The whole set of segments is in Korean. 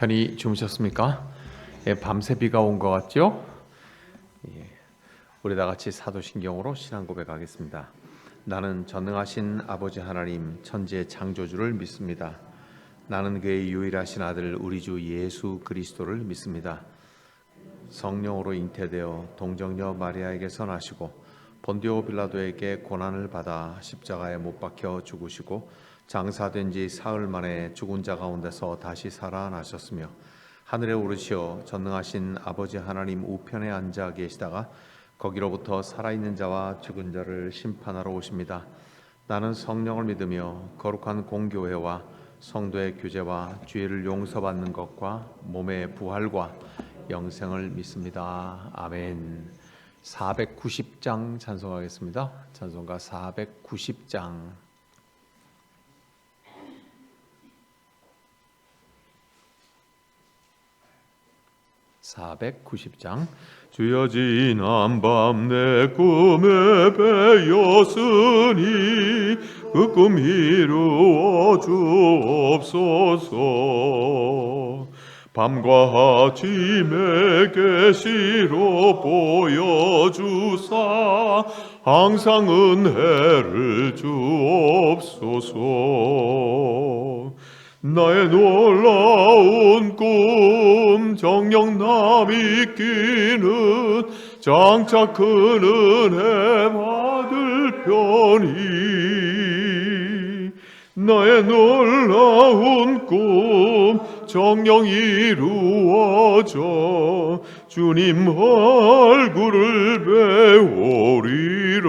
편히 주무셨습니까? 밤새 비가 온 것 같죠? 우리 다 같이 사도신경으로 신앙 고백하겠습니다. 나는 전능하신 아버지 하나님 천지의 창조주를 믿습니다. 나는 그의 유일하신 아들 우리 주 예수 그리스도를 믿습니다. 성령으로 잉태되어 동정녀 마리아에게서 나시고 본디오 빌라도에게 고난을 받아 십자가에 못 박혀 죽으시고 장사된 지 사흘 만에 죽은 자 가운데서 다시 살아나셨으며 하늘에 오르시어 전능하신 아버지 하나님 우편에 앉아 계시다가 거기로부터 살아있는 자와 죽은 자를 심판하러 오십니다. 나는 성령을 믿으며 거룩한 공교회와 성도의 교제와 죄를 용서받는 것과 몸의 부활과 영생을 믿습니다. 아멘. 490장 찬송하겠습니다. 찬송가 490장. 주여 지난 밤 내 꿈에 배였으니 그 꿈 이루어 주옵소서. 밤과 아침에 계시로 보여주사 항상 은혜를 주옵소서. 나의 놀라운 꿈 정녕 남이 끼는 장차 큰 은혜 받을 편이 나의 놀라운 꿈 정녕 이루어져 주님 얼굴을 배우리라.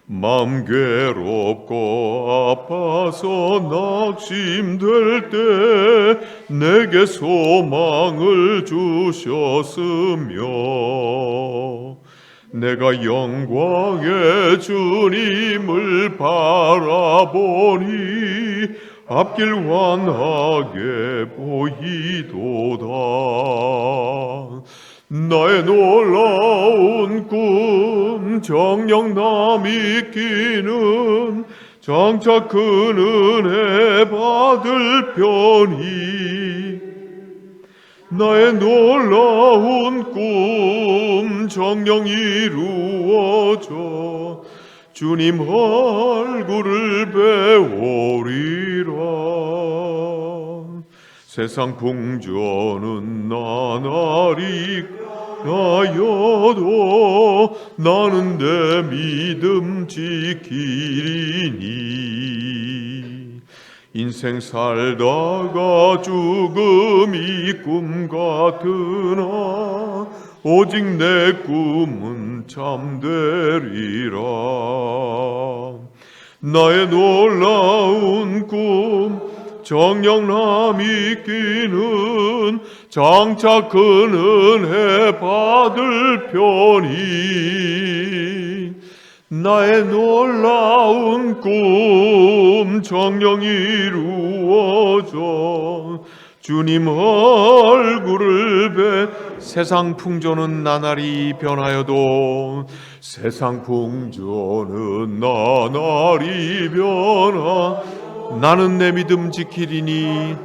마음 괴롭고 아파서 낙심될 때 내게 소망을 주셨으며 내가 영광의 주님을 바라보니 앞길 환하게 보이도다. 나의 놀라운 꿈 정녕 남이 끼는 장차 큰 은혜 받을 편이 나의 놀라운 꿈 정녕 이루어져 주님 얼굴을 배우리라. 세상 궁전은 나날이 가여도 나는 내 믿음 지키리니. 인생 살다가 죽음이 꿈 같으나 오직 내 꿈은 참되리라. 나의 놀라운 꿈 정녕 남이 끼는 장차 큰 은혜 받을 편이 나의 놀라운 꿈 정녕 이루어져 주님 얼굴을 배. 세상 풍조는 나날이 변하여도 세상 풍조는 나날이 변하 나는 내 믿음 지키리니.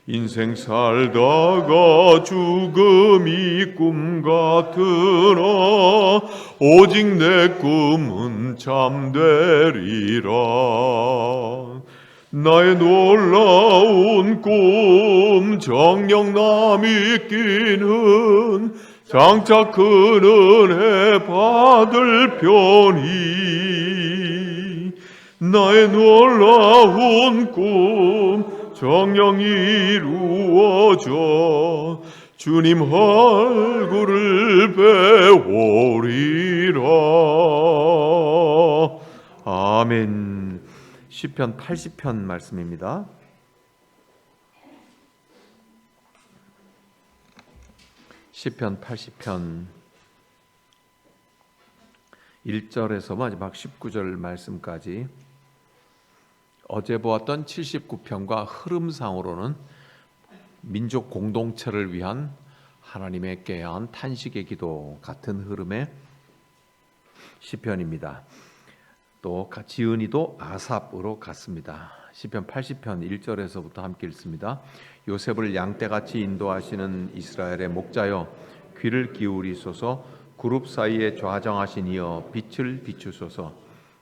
인생 살다가 죽음이 꿈 같으나 오직 내 꿈은 참되리라. 나의 놀라운 꿈 정녕 남이 끼는 장차 큰 은혜 받을 편이 나의 놀라운 꿈 정녕 이루어져 주님 얼굴을 배우리라. 아멘. 시편 80편 말씀입니다. 시편 80편 1절에서 마지막 19절 말씀까지 어제 보았던 79편과 흐름상으로는 민족 공동체를 위한 하나님의 꾀한 탄식의 기도 같은 흐름의 시편입니다. 또 지은이도 아삽으로 갔습니다. 시편 80편 1절에서부터 함께 읽습니다. 요셉을 양떼같이 인도하시는 이스라엘의 목자여 귀를 기울이소서. 그룹 사이에 좌정하신 이여 빛을 비추소서.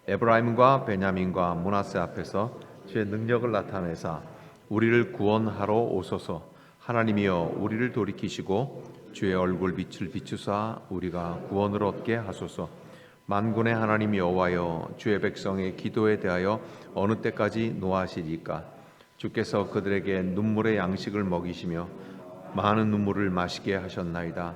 에브라임과 베냐민과 므낫세 앞에서 주의 능력을 나타내사 우리를 구원하러 오소서. 하나님이여 우리를 돌이키시고 주의 얼굴 빛을 비추사 우리가 구원을 얻게 하소서. 만군의 하나님 여호와여 주의 백성의 기도에 대하여 어느 때까지 노하시리까? 주께서 그들에게 눈물의 양식을 먹이시며 많은 눈물을 마시게 하셨나이다.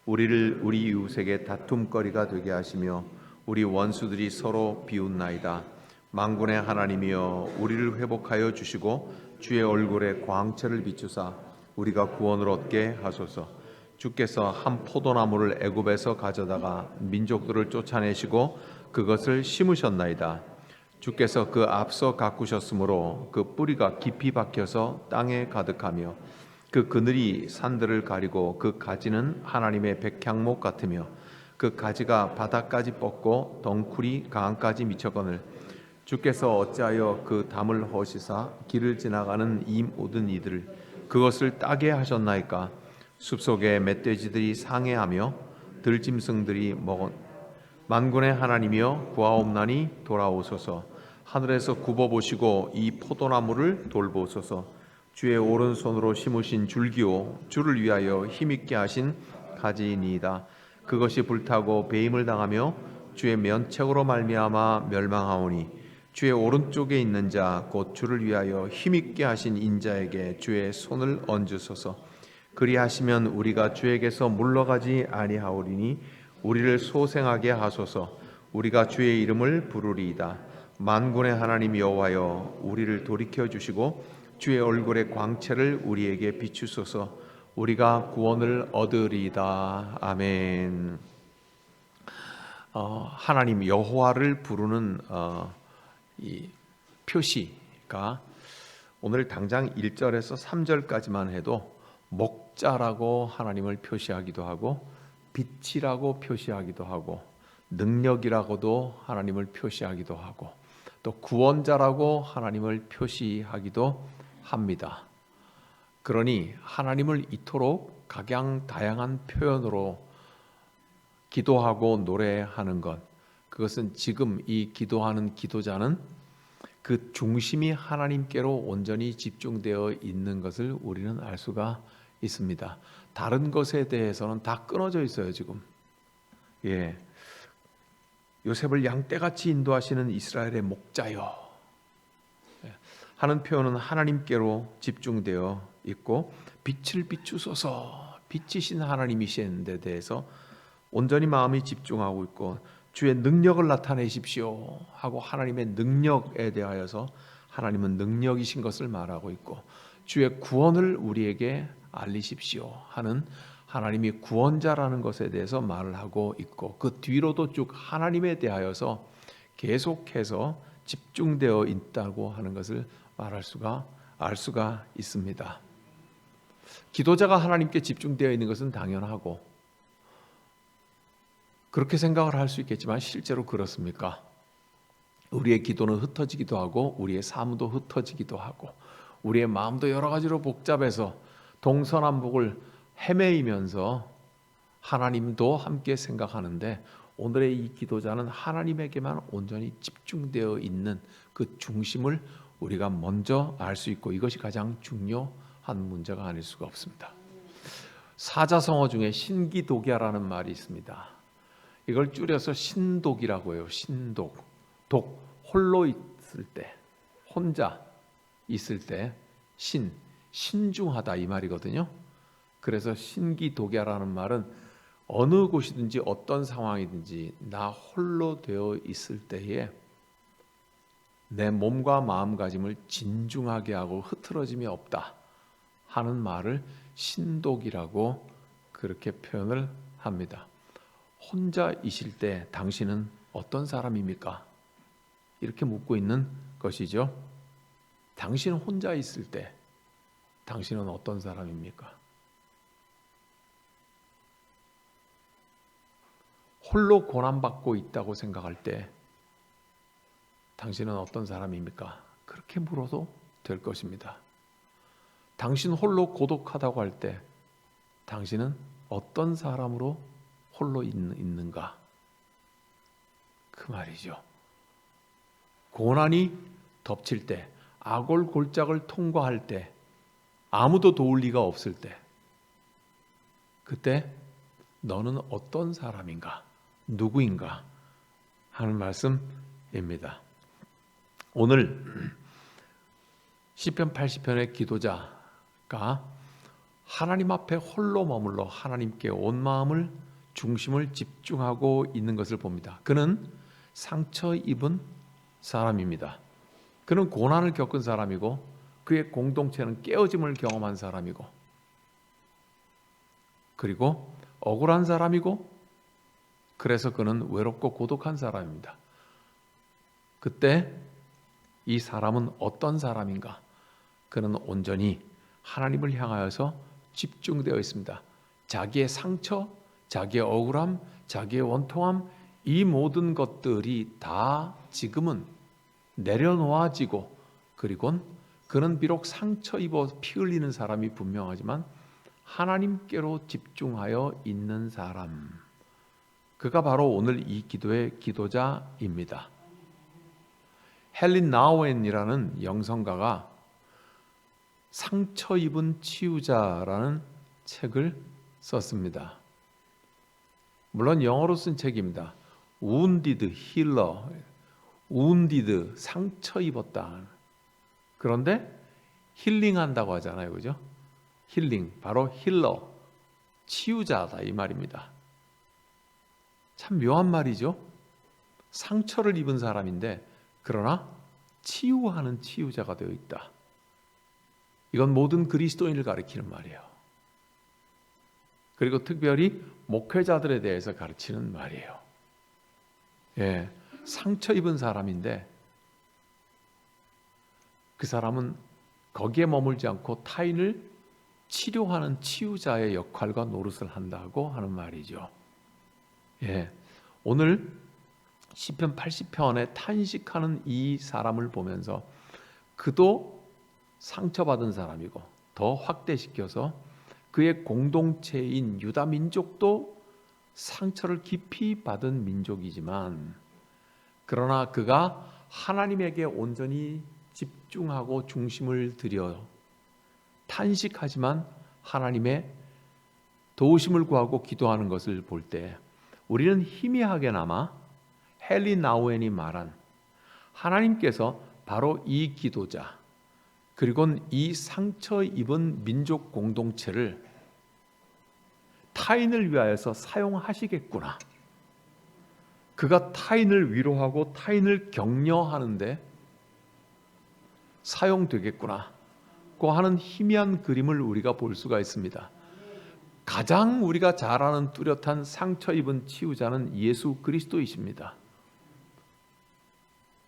우리를 우리 이웃에게 다툼거리가 되게 하시며 우리 원수들이 서로 비웃나이다. 만군의 하나님이여 우리를 회복하여 주시고 주의 얼굴에 광채를 비추사 우리가 구원을 얻게 하소서. 주께서 한 포도나무를 애굽에서 가져다가 민족들을 쫓아내시고 그것을 심으셨나이다. 주께서 그 앞서 가꾸셨으므로 그 뿌리가 깊이 박혀서 땅에 가득하며 그 그늘이 산들을 가리고 그 가지는 하나님의 백향목 같으며 그 가지가 바닥까지 뻗고 덩쿨이 강까지 미쳐거늘 주께서 어찌하여 그 담을 허시사 길을 지나가는 이 모든 이들을 그것을 따게 하셨나이까? 숲속에 멧돼지들이 상해하며 들짐승들이 먹은 만군의 하나님이여 구하옵나니 돌아오소서. 하늘에서 굽어보시고 이 포도나무를 돌보소서. 주의 오른손으로 심으신 줄기요 주를 위하여 힘있게 하신 가지이니이다. 그것이 불타고 배임을 당하며 주의 면책으로 말미암아 멸망하오니 주의 오른쪽에 있는 자 곧 주를 위하여 힘있게 하신 인자에게 주의 손을 얹으소서. 그리하시면 우리가 주에게서 물러가지 아니하오리니 우리를 소생하게 하소서. 우리가 주의 이름을 부르리이다. 만군의 하나님 여호와여 우리를 돌이켜 주시고 주의 얼굴의 광채를 우리에게 비추소서. 우리가 구원을 얻으리이다. 아멘. 하나님 여호와를 부르는 이 표시가 오늘 당장 1절에서 3절까지만 해도 목자라고 하나님을 표시하기도 하고 빛이라고 표시하기도 하고 능력이라고도 하나님을 표시하기도 하고 또 구원자라고 하나님을 표시하기도 합니다. 그러니 하나님을 이토록 각양다양한 표현으로 기도하고 노래하는 것, 그것은 지금 이 기도하는 기도자는 그 중심이 하나님께로 온전히 집중되어 있는 것을 우리는 알 수가 있습니다. 다른 것에 대해서는 다 끊어져 있어요, 지금. 요셉을 양떼같이 인도하시는 이스라엘의 목자여 하는 표현은 하나님께로 집중되어 있고 빛을 비추소서, 빛이신 하나님이신 데 대해서 온전히 마음이 집중하고 있고 주의 능력을 나타내십시오 하고 하나님의 능력에 대하여서 하나님은 능력이신 것을 말하고 있고 주의 구원을 우리에게 알리십시오 하는 하나님이 구원자라는 것에 대해서 말을 하고 있고 그 뒤로도 쭉 하나님에 대하여서 계속해서 집중되어 있다고 하는 것을 알 수가 있습니다. 기도자가 하나님께 집중되어 있는 것은 당연하고 그렇게 생각을 할 수 있겠지만 실제로 그렇습니까? 우리의 기도는 흩어지기도 하고 우리의 삶도 흩어지기도 하고 우리의 마음도 여러 가지로 복잡해서 동서남북을 헤매이면서 하나님도 함께 생각하는데 오늘의 이 기도자는 하나님에게만 온전히 집중되어 있는 그 중심을 우리가 먼저 알 수 있고 이것이 가장 중요한 문제가 아닐 수가 없습니다. 사자성어 중에 신기독야라는 말이 있습니다. 이걸 줄여서 신독이라고 해요. 신독. 독, 홀로 있을 때, 혼자 있을 때 신중하다 이 말이거든요. 그래서 신기독야라는 말은 어느 곳이든지 어떤 상황이든지 나 홀로 되어 있을 때에 내 몸과 마음가짐을 진중하게 하고 흐트러짐이 없다 하는 말을 신독이라고 그렇게 표현을 합니다. 혼자이실 때 당신은 어떤 사람입니까? 이렇게 묻고 있는 것이죠. 당신 혼자 있을 때 당신은 어떤 사람입니까? 홀로 고난받고 있다고 생각할 때, 홀로 고난받고 있다고 생각할 때, 당신은 어떤 사람입니까? 당신은 혼자 있을 때 당신은 어떤 사람입니까? 홀로 고난받고 있다고 생각할 때, 당신은 혼자 있을 때 당신은 어떤 사람입니까? 홀로 고난받고 있다고 생각할 때, 당신은 혼자 있을 때 당신은 어떤 사람입니까? 당신은 어떤 사람입니까? 그렇게 물어도 될 것입니다. 당신 홀로 고독하다고 할 때 당신은 어떤 사람으로 홀로 있는가? 그 말이죠. 고난이 덮칠 때, 악올 골짜기를 통과할 때, 아무도 도울 리가 없을 때, 그때 너는 어떤 사람인가? 누구인가? 하는 말씀입니다. 오늘 시편 80편의 기도자가 하나님 앞에 홀로 머물러 하나님께 온 마음을 중심을 집중하고 있는 것을 봅니다. 그는 상처 입은 사람입니다. 그는 고난을 겪은 사람이고 그의 공동체는 깨어짐을 경험한 사람이고 그리고 억울한 사람이고 그래서 그는 외롭고 고독한 사람입니다. 그때 이 사람은 어떤 사람인가? 그는 온전히 하나님을 향하여서 집중되어 있습니다. 자기의 상처, 자기의 억울함, 자기의 원통함, 이 모든 것들이 다 지금은 내려놓아지고 그리고 그는 비록 상처 입어 피 흘리는 사람이 분명하지만 하나님께로 집중하여 있는 사람, 그가 바로 오늘 이 기도의 기도자입니다. 헬린 나우엔이라는 영성가가 상처 입은 치유자라는 책을 썼습니다. 물론 영어로 쓴 책입니다. Wounded Healer, Wounded, 상처 입었다. 그런데 힐링한다고 하잖아요, 그죠? 힐링, 바로 힐러, 치유자다 이 말입니다. 참 묘한 말이죠. 상처를 입은 사람인데 그러나 치유하는 치유자가 되어 있다. 이건 모든 그리스도인을 가리키는 말이에요. 그리고 특별히 목회자들에 대해서 가르치는 말이에요. 예, 상처 입은 사람인데 그 사람은 거기에 머물지 않고 타인을 치료하는 치유자의 역할과 노릇을 한다고 하는 말이죠. 예, 오늘 시편 80편에 탄식하는 이 사람을 보면서 그도 상처받은 사람이고 더 확대시켜서 그의 공동체인 유다 민족도 상처를 깊이 받은 민족이지만 그러나 그가 하나님에게 온전히 집중하고 중심을 들여 탄식하지만 하나님의 도우심을 구하고 기도하는 것을 볼 때 우리는 희미하게나마 헨리 나우엔이 말한 하나님께서 바로 이 기도자 그리고 이 상처 입은 민족 공동체를 타인을 위하여서 사용하시겠구나. 그가 타인을 위로하고 타인을 격려하는데 사용되겠구나 고 하는 희미한 그림을 우리가 볼 수가 있습니다. 가장 우리가 잘 아는 뚜렷한 상처 입은 치유자는 예수 그리스도이십니다.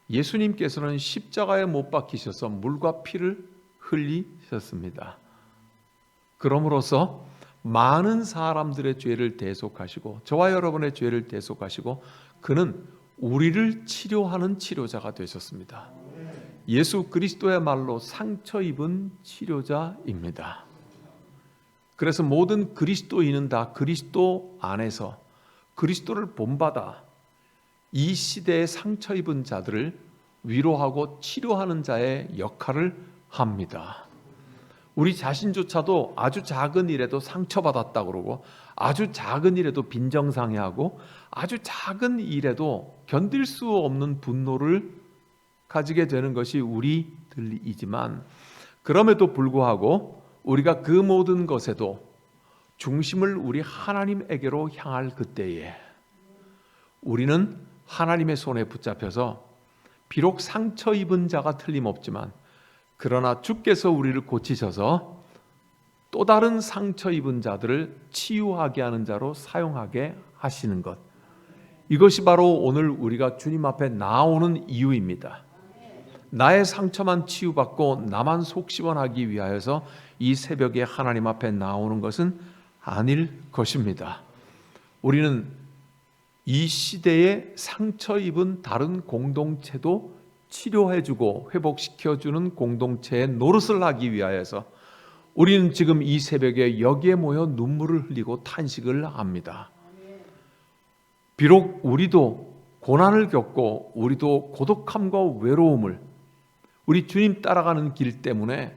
예수님께서는 십자가에 못 박히셔서 물과 피를 흘리셨습니다. 그럼으로써 많은 사람들의 죄를 대속하시고 저와 여러분의 죄를 대속하시고 그는 우리를 치료하는 치료자가 되셨습니다. 예수 그리스도야말로 상처 입은 치료자입니다. 그래서 모든 그리스도인은 다 그리스도 안에서 그리스도를 본받아 이 시대의 상처 입은 자들을 위로하고 치료하는 자의 역할을 합니다. 우리 자신조차도 아주 작은 일에도 상처받았다 그러고 아주 작은 일에도 빈정상해하고 아주 작은 일에도 견딜 수 없는 분노를 가지게 되는 것이 우리들이지만 그럼에도 불구하고 우리가 그 모든 것에도 중심을 우리 하나님에게로 향할 그때에 우리는 하나님의 손에 붙잡혀서 비록 상처 입은 자가 틀림없지만 그러나 주께서 우리를 고치셔서 또 다른 상처 입은 자들을 치유하게 하는 자로 사용하게 하시는 것, 이것이 바로 오늘 우리가 주님 앞에 나오는 이유입니다. 나의 상처만 치유받고 나만 속 시원하기 위하여서 이 새벽에 하나님 앞에 나오는 것은 아닐 것입니다. 우리는 이 시대에 상처 입은 다른 공동체도 치료해주고 회복시켜주는 공동체의 노릇을 하기 위하여서 우리는 지금 이 새벽에 여기에 모여 눈물을 흘리고 탄식을 합니다. 비록 우리도 고난을 겪고 우리도 고독함과 외로움을 우리 주님 따라가는 길 때문에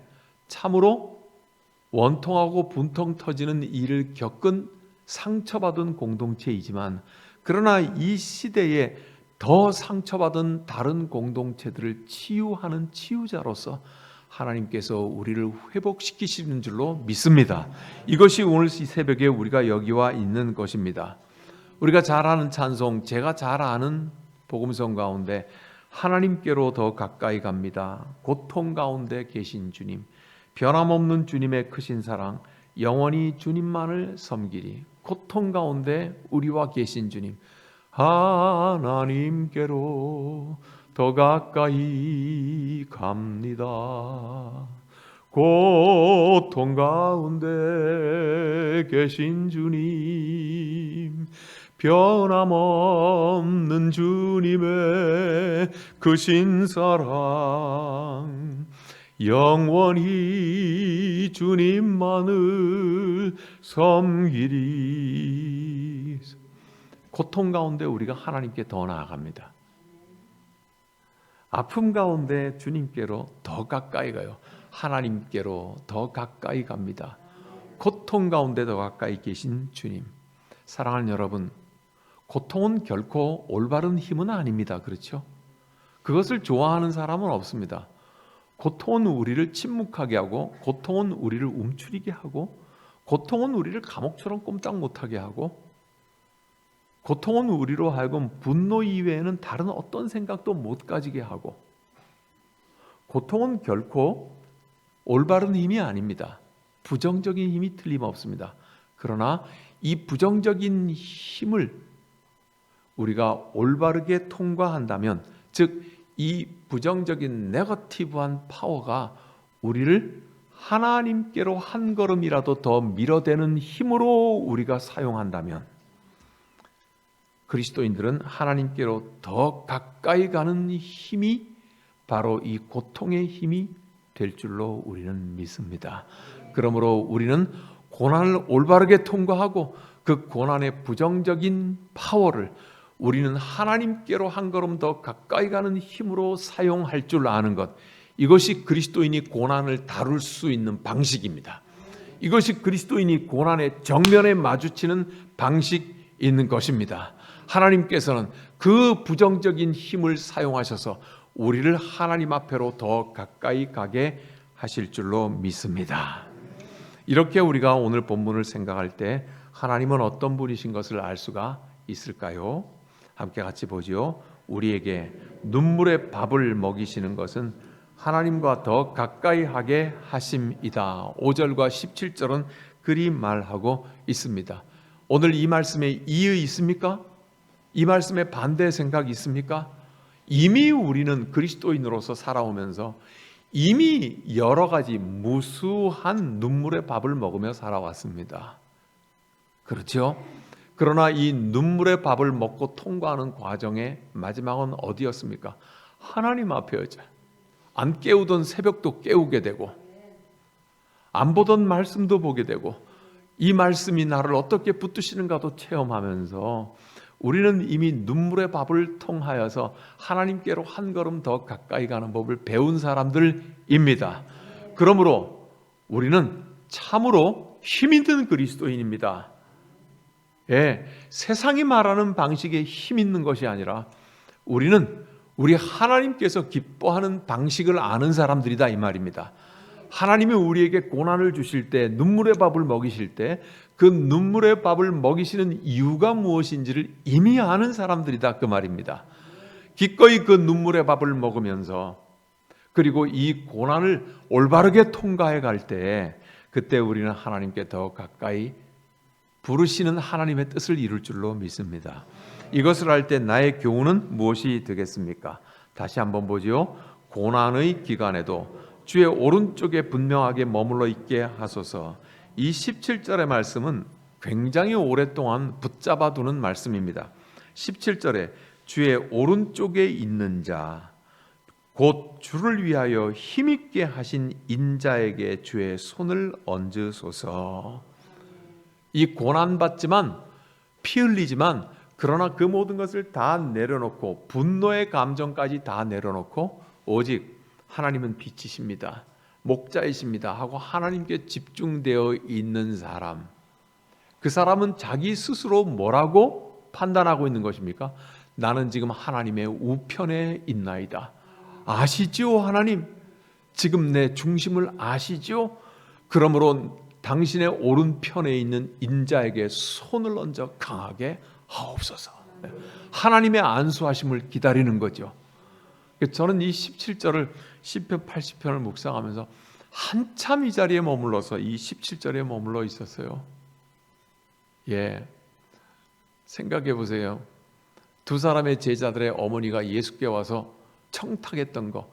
참으로 원통하고 분통 터지는 일을 겪은 상처받은 공동체이지만, 그러나 이 시대에 더 상처받은 다른 공동체들을 치유하는 치유자로서 하나님께서 우리를 회복시키시는 줄로 믿습니다. 이것이 오늘 이 새벽에 우리가 여기 와 있는 것입니다. 우리가 잘 아는 찬송, 제가 잘 아는 복음성 가운데 하나님께로 더 가까이 갑니다. 고통 가운데 계신 주님, 변함없는 주님의 크신 사랑, 영원히 주님만을 섬기리. 고통 가운데 우리와 계신 주님, 하나님께로 더 가까이 갑니다. 고통 가운데 계신 주님, 변함없는 주님의 크신 사랑, 영원히 주님만을 섬기리. 고통 가운데 우리가 하나님께 더 나아갑니다. 아픔 가운데 주님께로 더 가까이 가요. 하나님께로 더 가까이 갑니다. 고통 가운데 더 가까이 계신 주님. 사랑하는 여러분, 고통은 결코 올바른 힘은 아닙니다. 그렇죠? 그것을 좋아하는 사람은 없습니다. 고통은 우리를 침묵하게 하고, 고통은 우리를 움츠리게 하고, 고통은 우리를 감옥처럼 꼼짝 못하게 하고, 고통은 우리로 하여금 분노 이외에는 다른 어떤 생각도 못 가지게 하고, 고통은 결코 올바른 힘이 아닙니다. 부정적인 힘이 틀림없습니다. 그러나 이 부정적인 힘을 우리가 올바르게 통과한다면, 즉 이 부정적인 네거티브한 파워가 우리를 하나님께로 한 걸음이라도 더 밀어대는 힘으로 우리가 사용한다면, 그리스도인들은 하나님께로 더 가까이 가는 힘이 바로 이 고통의 힘이 될 줄로 우리는 믿습니다. 그러므로 우리는 고난을 올바르게 통과하고 그 고난의 부정적인 파워를 우리는 하나님께로 한 걸음 더 가까이 가는 힘으로 사용할 줄 아는 것, 이것이 그리스도인이 고난을 다룰 수 있는 방식입니다. 이것이 그리스도인이 고난의 정면에 마주치는 방식 있는 것입니다. 하나님께서는 그 부정적인 힘을 사용하셔서 우리를 하나님 앞에로 더 가까이 가게 하실 줄로 믿습니다. 이렇게 우리가 오늘 본문을 생각할 때 하나님은 어떤 분이신 것을 알 수가 있을까요? 함께 같이 보지요. 우리에게 눈물의 밥을 먹이시는 것은 하나님과 더 가까이 하게 하심이다. 5절과 17절은 그리 말하고 있습니다. 오늘 이 말씀에 이의 있습니까? 이 말씀에 반대 생각 있습니까? 이미 우리는 그리스도인으로서 살아오면서 이미 여러 가지 무수한 눈물의 밥을 먹으며 살아왔습니다. 그렇죠? 그러나 이 눈물의 밥을 먹고 통과하는 과정의 마지막은 어디였습니까? 하나님 앞이었죠. 안 깨우던 새벽도 깨우게 되고, 안 보던 말씀도 보게 되고, 이 말씀이 나를 어떻게 붙드시는가도 체험하면서 우리는 이미 눈물의 밥을 통하여서 하나님께로 한 걸음 더 가까이 가는 법을 배운 사람들입니다. 그러므로 우리는 참으로 힘있는 그리스도인입니다. 예, 세상이 말하는 방식에 힘 있는 것이 아니라 우리는 우리 하나님께서 기뻐하는 방식을 아는 사람들이다 이 말입니다. 하나님이 우리에게 고난을 주실 때, 눈물의 밥을 먹이실 때 그 눈물의 밥을 먹이시는 이유가 무엇인지를 이미 아는 사람들이다 그 말입니다. 기꺼이 그 눈물의 밥을 먹으면서, 그리고 이 고난을 올바르게 통과해 갈 때, 그때 우리는 하나님께 더 가까이 부르시는 하나님의 뜻을 이룰 줄로 믿습니다. 이것을 할 때 나의 교훈은 무엇이 되겠습니까? 다시 한번 보지요. 고난의 기간에도 주의 오른쪽에 분명하게 머물러 있게 하소서. 이 17절의 말씀은 굉장히 오랫동안 붙잡아 두는 말씀입니다. 17절에 주의 오른쪽에 있는 자, 곧 주를 위하여 힘있게 하신 인자에게 주의 손을 얹으소서. 이 고난받지만 피 흘리지만 그러나 그 모든 것을 다 내려놓고 분노의 감정까지 다 내려놓고 오직 하나님은 빛이십니다, 목자이십니다 하고 하나님께 집중되어 있는 사람, 그 사람은 자기 스스로 뭐라고 판단하고 있는 것입니까? 나는 지금 하나님의 우편에 있나이다. 아시지요 하나님? 지금 내 중심을 아시지요? 그러므로 당신의 오른편에 있는 인자에게 손을 얹어 강하게 하옵소서. 하나님의 안수하심을 기다리는 거죠. 저는 이 17절을 시편 80편을 묵상하면서 한참 이 자리에 머물러서 이 17절에 머물러 있었어요. 생각해 보세요. 두 사람의 제자들의 어머니가 예수께 와서 청탁했던 거,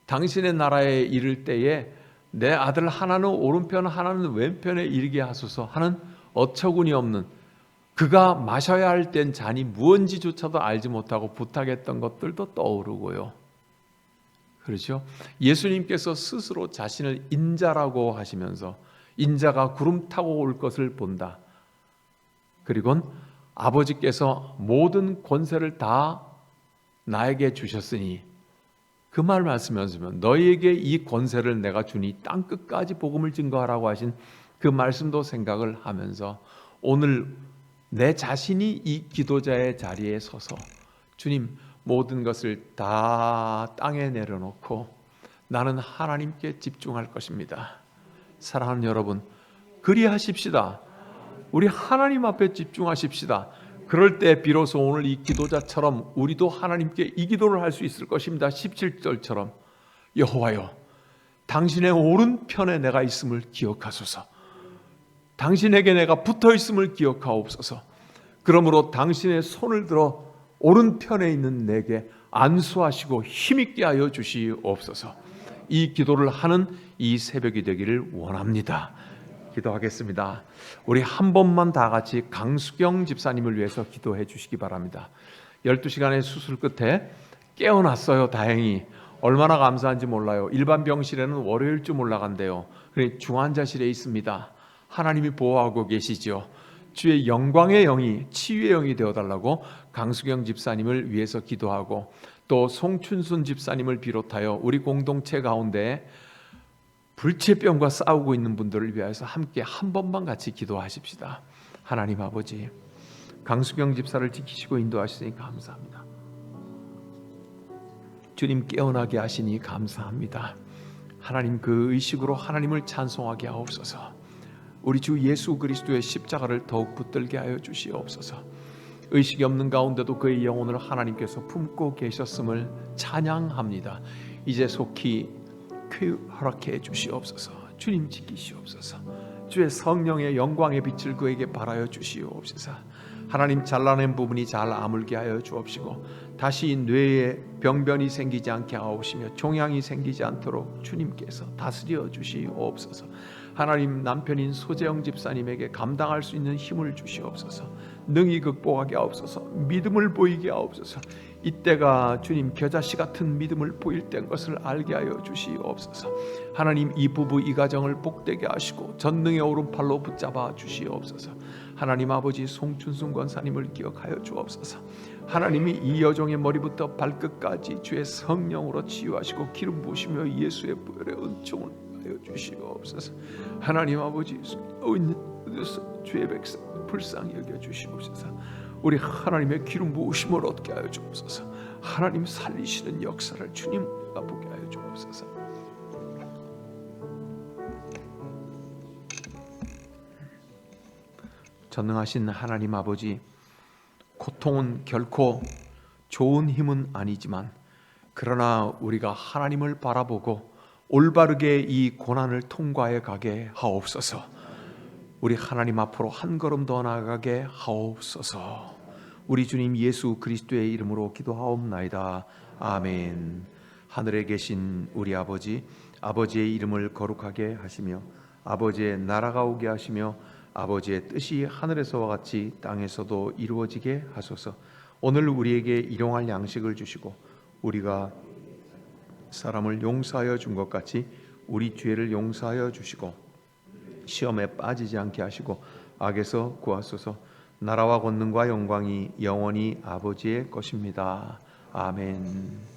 당신의 나라에 이를 때에 내 아들 하나는 오른편 하나는 왼편에 이르게 하소서 하는 어처구니 없는, 그가 마셔야 할 땐 잔이 무언지조차도 알지 못하고 부탁했던 것들도 떠오르고요. 그렇죠? 예수님께서 스스로 자신을 인자라고 하시면서 인자가 구름 타고 올 것을 본다. 그리고는 아버지께서 모든 권세를 다 나에게 주셨으니 그 말 말씀하시면 너희에게 이 권세를 내가 주니 땅 끝까지 복음을 증거하라고 하신 그 말씀도 생각을 하면서 오늘 내 자신이 이 기도자의 자리에 서서 주님 모든 것을 다 땅에 내려놓고 나는 하나님께 집중할 것입니다. 사랑하는 여러분, 그리하십시다. 우리 하나님 앞에 집중하십시다. 그럴 때 비로소 오늘 이 기도자처럼 우리도 하나님께 이 기도를 할 수 있을 것입니다. 17절처럼 여호와여, 당신의 오른편에 내가 있음을 기억하소서. 당신에게 내가 붙어 있음을 기억하옵소서. 그러므로 당신의 손을 들어 오른편에 있는 내게 안수하시고 힘있게 하여 주시옵소서. 이 기도를 하는 이 새벽이 되기를 원합니다. 기도하겠습니다. 우리 한 번만 다 같이 강수경 집사님을 위해서 기도해 주시기 바랍니다. 12시간의 수술 끝에 깨어났어요. 다행히. 얼마나 감사한지 몰라요. 일반 병실에는 월요일쯤 올라간대요. 그래 중환자실에 있습니다. 하나님이 보호하고 계시죠. 주의 영광의 영이 치유의 영이 되어달라고 강수경 집사님을 위해서 기도하고, 또 송춘순 집사님을 비롯하여 우리 공동체 가운데 불치병과 싸우고 있는 분들을 위해서 함께 한 번만 같이 기도하십시다. 하나님 아버지, 강수경 집사를 지키시고 인도하시니 감사합니다. 주님 깨어나게 하시니 감사합니다. 하나님 그 의식으로 하나님을 찬송하게 하옵소서. 우리 주 예수 그리스도의 십자가를 더욱 붙들게 하여 주시옵소서. 의식이 없는 가운데도 그의 영혼을 하나님께서 품고 계셨음을 찬양합니다. 이제 속히 허락해 주시옵소서. 주님 지키시옵소서. 주의 성령의 영광의 빛을 그에게 발하여 주시옵소서. 하나님 잘라낸 부분이 잘 아물게 하여 주옵시고 다시 뇌에 병변이 생기지 않게 하옵시며 종양이 생기지 않도록 주님께서 다스려 주시옵소서. 하나님 남편인 소재영 집사님에게 감당할 수 있는 힘을 주시옵소서. 능히 극복하게 하옵소서. 믿음을 보이게 하옵소서. 이때가 주님 겨자씨 같은 믿음을 보일 때인 것을 알게 하여 주시옵소서. 하나님 이 부부 이 가정을 복되게 하시고 전능의 오른팔로 붙잡아 주시옵소서. 하나님 아버지 송춘순 권사님을 기억하여 주옵소서. 하나님이 이 여종의 머리부터 발끝까지 주의 성령으로 치유하시고 기름 부으시며 예수의 보혈의 은총을 하여 주시옵소서. 하나님 아버지 주의 백성 불쌍히 여겨 주시옵소서. 우리 하나님의 기름 부으심을 얻게 하여 주옵소서. 하나님 살리시는 역사를 주님과 보게 하여 주옵소서. 전능하신 하나님 아버지, 고통은 결코 좋은 힘은 아니지만 그러나 우리가 하나님을 바라보고 올바르게 이 고난을 통과해 가게 하옵소서. 우리 하나님 앞으로 한 걸음 더 나아가게 하옵소서. 우리 주님 예수 그리스도의 이름으로 기도하옵나이다. 아멘. 하늘에 계신 우리 아버지, 아버지의 이름을 거룩하게 하시며 아버지의 나라가 오게 하시며 아버지의 뜻이 하늘에서와 같이 땅에서도 이루어지게 하소서. 오늘 우리에게 일용할 양식을 주시고 우리가 사람을 용서하여 준 것 같이 우리 죄를 용서하여 주시고 시험에 빠지지 않게 하시고 악에서 구하소서. 나라와 권능과 영광이 영원히 아버지의 것입니다. 아멘.